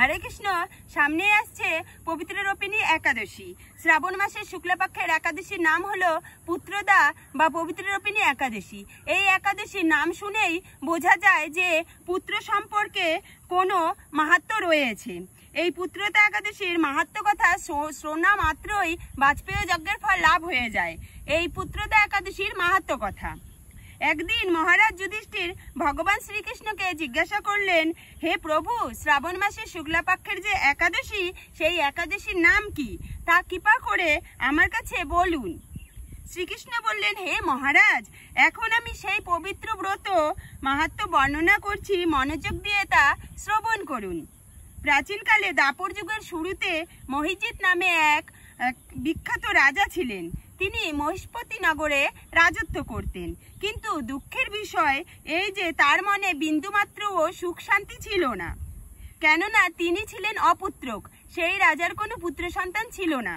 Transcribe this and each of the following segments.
হরে কৃষ্ণ। সামনে আসছে পবিত্র রোপিণী একাদশী। শ্রাবণ মাসের শুক্লপক্ষের একাদশীর নাম হলো পুত্রদা বা পবিত্র রোপিণী একাদশী। এই একাদশীর নাম শুনেই বোঝা যায় যে পুত্র সম্পর্কে কোনো মাহাত্ম্য রয়েছে। এই পুত্রদা একাদশীর মাহাত্ম্য কথা শোনা মাত্রই বাজপেয়ী যজ্ঞের ফল লাভ হয়ে যায়। এই পুত্রদা একাদশীর মাহাত্ম্য কথা। একদিন মহারাজ যুধিষ্ঠির ভগবান শ্রীকৃষ্ণকে জিজ্ঞাসা করলেন, হে প্রভু, শ্রাবণ মাসের শুক্লাপক্ষের যে একাদশী, সেই একাদশীর নাম কি, তা কৃপা করে আমার কাছে বলুন। শ্রীকৃষ্ণ বললেন, হে মহারাজ, এখন আমি সেই পবিত্র ব্রত মাহাত্ম্য বর্ণনা করছি, মনোযোগ দিয়ে তা শ্রবণ করুন। প্রাচীনকালে দাপর যুগের শুরুতে মহিজিৎ নামে এক বিখ্যাত রাজা ছিলেন। তিনি মহিষ্পতি নগরে রাজত্ব করতেন, কিন্তু দুঃখের বিষয় এই যে তার মনে বিন্দুমাত্রও সুখ শান্তি ছিল না, কেননা তিনি ছিলেন অপুত্রক। সেই রাজার কোনো পুত্র সন্তান ছিল না।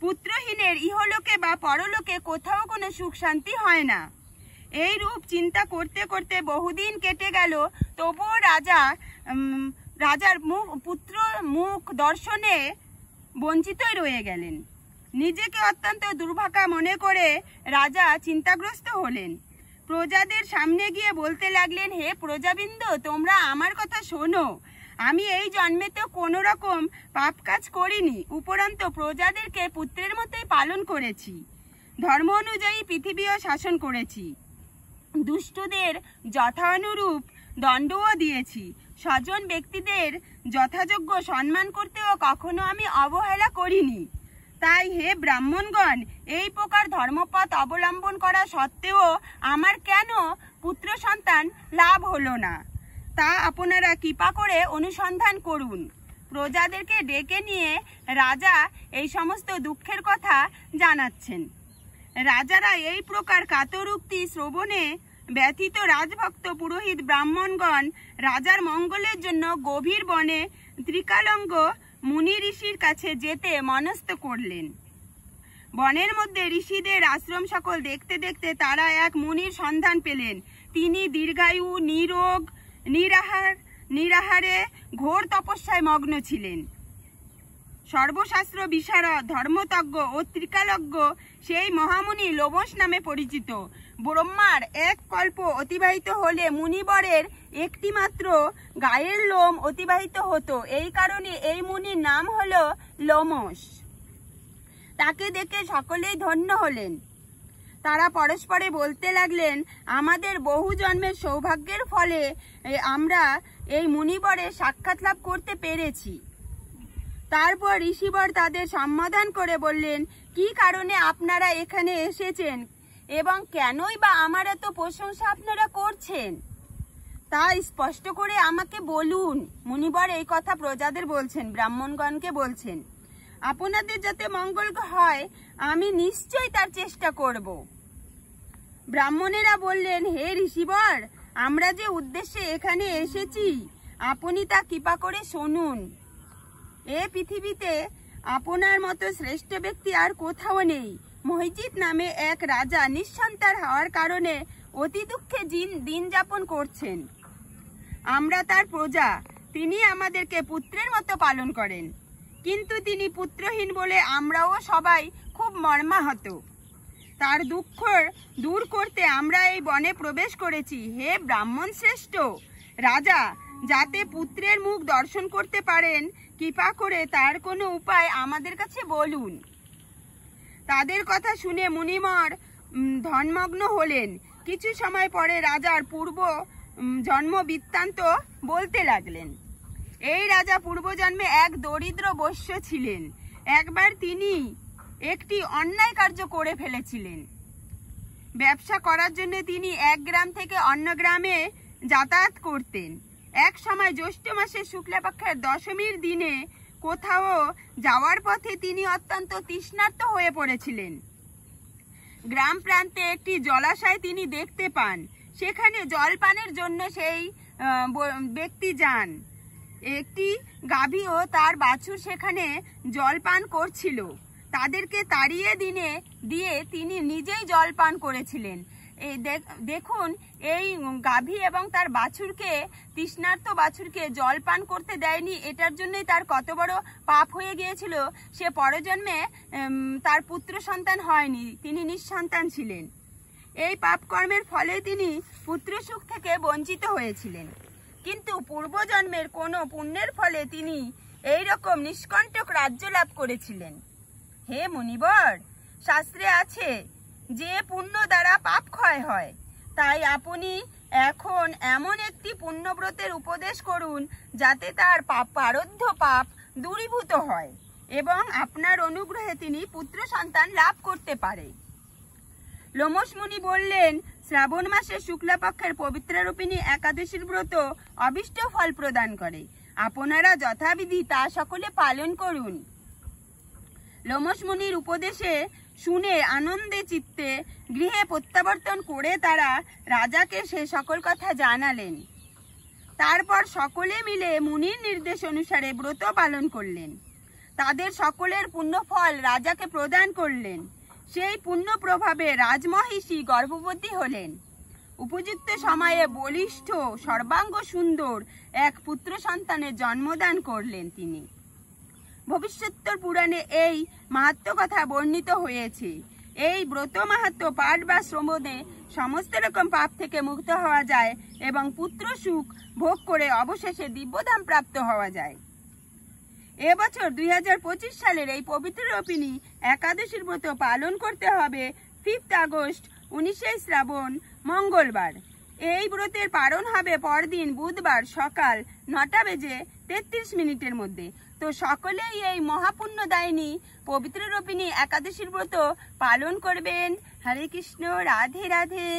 পুত্রহীনের ইহলোকে বা পরলোকে কোথাও কোনো সুখ শান্তি হয় না। এই রূপ চিন্তা করতে করতে বহুদিন কেটে গেল, তবুও রাজার পুত্র মুখ দর্শনে বঞ্চিতই রয়ে গেলেন। নিজেকে অত্যন্ত দুর্ভাগা মনে করে রাজা চিন্তাগ্রস্ত হলেন। প্রজাদের সামনে গিয়ে বলতে লাগলেন, হে প্রজাবৃন্দ, তোমরা আমার কথা শোনো। আমি এই জন্মে তো কোনো রকম পাপ কাজ করিনি, উপরন্ত প্রজাদেরকে পুত্রের মতোই পালন করেছি। ধর্ম অনুযায়ী পৃথিবীও শাসন করেছি, দুষ্টদের যথানুরূপ দণ্ডও দিয়েছি, স্বজন ব্যক্তিদের যথাযোগ্য সম্মান করতেও কখনো আমি অবহেলা করিনি। তাই হে ব্রাহ্মণগণ, এই প্রকার ধর্মপথ অবলম্বন করা সত্ত্বেও আমার কেন পুত্র সন্তান লাভ হলো না, তা আপনারা কৃপা করে অনুসন্ধান করুন। প্রজাদেরকে ডেকে নিয়ে রাজা এই সমস্ত দুঃখের কথা জানাচ্ছেন। রাজারা এই প্রকার কাতরোক্তি শ্রবণে ব্যথিত রাজভক্ত পুরোহিত ব্রাহ্মণগণ রাজার মঙ্গলের জন্য গভীর বনে ত্রিকালঙ্গ মুনি ঋষির কাছে যেতে মনস্থ করলেন। বনের মধ্যে ঋষিদের আশ্রম সকল দেখতে দেখতে তারা এক মুনির সন্ধান পেলেন। তিনি দীর্ঘায়ু, নিরোগ, নিরাহারে ঘোর তপস্যায় মগ্ন ছিলেন। সর্বশাস্ত্র বিশারদ, ধর্মতজ্ঞ ও ত্রিকালজ্ঞ সেই মহামুনি লোমশ নামে পরিচিত। ব্রহ্মার এক কল্প অতিবাহিত হলে মুনিবরের একটি মাত্র গায়ের লোম অতিবাহিত হতো। এই কারণে এই মুনির নাম হলো লোমশ। তাকে দেখে সকলেই ধন্য হলেন। তারা পরস্পরে বলতে লাগলেন, আমাদের বহু জন্মের সৌভাগ্যের ফলে আমরা এই মুনিবরের সাক্ষাৎ লাভ করতে পেরেছি। তারপর ঋষিবর তাদের সম্বোধন করে বললেন, কি কারণে আপনারা এখানে এসেছেন এবং কেনই বা আমার এত প্রশংসা আপনারা করছেন, তা স্পষ্ট করে আমাকে বলুন। মুনিবর এই কথা প্রজাদের বলছেন, ব্রাহ্মণগণকে বলছেন। আপনাদের যাতে মঙ্গল হয় আমি নিশ্চয়ই তার চেষ্টা করব। ব্রাহ্মণেরা বললেন, হে ঋষিবর, আমরা যে উদ্দেশ্যে এখানে এসেছি আপনি তা কৃপা করে শুনুন। এ পৃথিবীতে আপনার মতো শ্রেষ্ঠ ব্যক্তি আর কোথাও নেই। মহিজিৎ নামে এক রাজা নিঃসন্তান হওয়ার কারণে অতি দুঃখে দিন যাপন করছেন। আমরা তার প্রজা, তিনি আমাদেরকে পুত্রের মতো পালন করেন, কিন্তু তিনি পুত্রহীন বলে আমরাও সবাই খুব মর্মাহত। তার দুঃখ দূর করতে আমরা এই বনে প্রবেশ করেছি। হে ব্রাহ্মণ শ্রেষ্ঠ রাজা, যাতে পুত্রের মুখ দর্শন করতে পারেন, কৃপা করে তার কোনো উপায় আমাদের কাছে বলুন। তাদের কথা শুনে মুনিবর ধনমগ্ন হলেন। কিছু সময় পরে রাজার পূর্ব জন্ম বৃত্তান্ত বলতে লাগলেন। এই রাজা পূর্বজন্মে এক দরিদ্র বৈশ্য ছিলেন। একবার তিনি একটি অন্যায় কার্য করে ফেলেছিলেন। ব্যবসা করার জন্য তিনি এক গ্রাম থেকে অন্য গ্রামে যাতায়াত করতেন। এক সময় জ্যৈষ্ঠ মাসের শুক্লপক্ষের দশমীর দিনে কোথাও যাওয়ার পথে তিনি অত্যন্ত তৃষ্ণার্ত হয়ে পড়েছিলেন। গ্রাম প্রান্তে একটি জলাশয় তিনি দেখতে পান। সেখানে জল পানের জন্য সেই ব্যক্তি যান। একটি গাভী ও তার বাছুর সেখানে জল পান করছিল। তাদেরকে তাড়িয়ে দিয়ে তিনি নিজেই জল পান করেছিলেন। দেখুন এই গাভী এবং তার বাছুরকে, তৃষ্ণার্ত বাছুরকে জল পান করতে দেয়নি, এটার জন্যই তার কত বড় পাপ হয়ে গিয়েছিল। সে পরজন্মে তার পুত্র সন্তান হয়নি, তিনি নিঃসন্তান ছিলেন। এই পাপ কর্মের ফলে তিনি পুত্র সুখ থেকে বঞ্চিত হয়েছিলেন। কিন্তু পূর্বজন্মের কোনো পুণ্যের ফলে তিনি এই রকম নিষ্কণ্টক রাজ্য লাভ করেছিলেন। হে মুনিবর, শাস্ত্রে আছে যে পুণ্য দ্বারা পাপ ক্ষয় হয়। তাই আপনি এখন এমন একটি পুণ্যব্রতের উপদেশ করুন যাতে তার প্রারব্ধ পাপ দূরীভূত হয় এবং আপনার অনুগ্রহে তিনি পুত্র সন্তান লাভ করতে পারে। লোমশ মুনি বললেন, শ্রাবণ মাসে শুক্লাপক্ষের পবিত্ররূপিণী একাদশীর ব্রত অভীষ্ট ফল প্রদান করে। আপনারা যথাবিধি তা সকলে পালন করুন। লোমশ মুনির উপদেশে শুনে আনন্দে চিত্তে গৃহে প্রত্যাবর্তন করে তারা রাজাকে সে সকল কথা জানালেন। তারপর সকলে মিলে মুনির নির্দেশ অনুসারে ব্রত পালন করলেন। তাদের সকলের পুণ্যফল রাজাকে প্রদান করলেন। সেই পুণ্য প্রভাবে রাজমহিষী গর্ভবতী হলেন। উপযুক্ত সময়ে বলিষ্ঠ, সর্বাঙ্গ সুন্দর এক পুত্র সন্তানের জন্মদান করলেন তিনি। ভবিষ্যোত্তর পুরাণে এই মাহাত্ম্য কথা বর্ণিত হয়েছে। এই ব্রত মাহাত্ম্য পাঠ বা শ্রবণে সমস্ত রকম পাপ থেকে মুক্ত হওয়া যায় এবং পুত্র সুখ ভোগ করে অবশেষে দিব্যধাম প্রাপ্ত হওয়া যায়। এবছর 2025 সালের এই পবিত্র রূপিণী একাদশীর ব্রত পালন করতে হবে 5 আগস্ট 19 শ্রাবণ মঙ্গলবার। এই ব্রতের পালন হবে পরদিন বুধবার সকাল 9:33 মধ্যে। তো সকলেই এই মহাপুণ্যদায়িনী পবিত্র রূপিণী একাদশীর ব্রত পালন করবেন। হরে কৃষ্ণ, রাধে রাধে।